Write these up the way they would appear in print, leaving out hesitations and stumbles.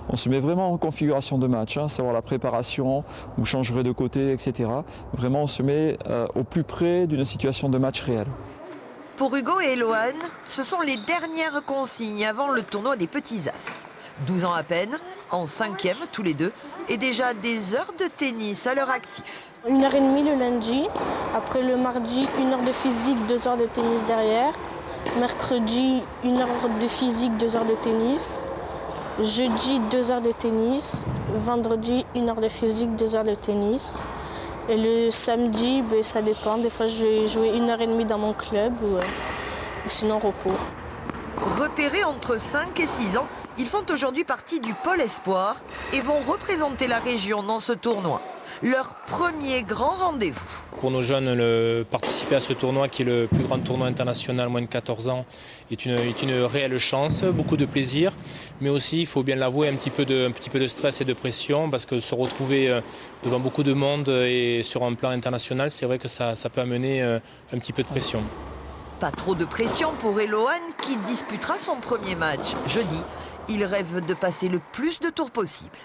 On se met vraiment en configuration de match, savoir la préparation, vous changerez de côté, etc. Vraiment, on se met au plus près d'une situation de match réelle. Pour Hugo et Eloane, ce sont les dernières consignes avant le tournoi des Petits As. 12 ans à peine, en 5e tous les deux, et déjà des heures de tennis à leur actif. 1h30 le lundi, après le mardi 1 heure de physique, 2 heures de tennis derrière. Mercredi 1 heure de physique, 2 heures de tennis. Jeudi 2 heures de tennis. Vendredi 1 heure de physique, 2 heures de tennis. Et le samedi, ça dépend. Des fois je vais jouer 1h30 dans mon club ou sinon repos. Repérés entre 5 et 6 ans, ils font aujourd'hui partie du pôle espoir et vont représenter la région dans ce tournoi. Leur premier grand rendez-vous. Pour nos jeunes, participer à ce tournoi qui est le plus grand tournoi international moins de 14 ans est une réelle chance, beaucoup de plaisir, mais aussi, il faut bien l'avouer, un petit peu de stress et de pression parce que se retrouver devant beaucoup de monde et sur un plan international, c'est vrai que ça peut amener un petit peu de pression. Pas trop de pression pour Eloane qui disputera son premier match jeudi. Il rêve de passer le plus de tours possible.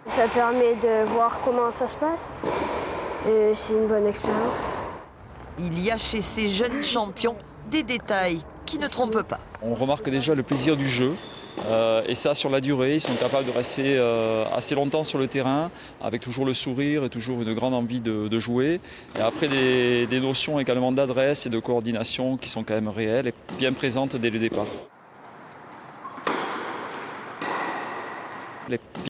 Ça permet de voir comment ça se passe et c'est une bonne expérience. Il y a chez ces jeunes champions des détails qui ne trompent pas. On remarque déjà le plaisir du jeu. Et ça sur la durée, ils sont capables de rester assez longtemps sur le terrain avec toujours le sourire et toujours une grande envie de jouer. Et après des notions également d'adresse et de coordination qui sont quand même réelles et bien présentes dès le départ.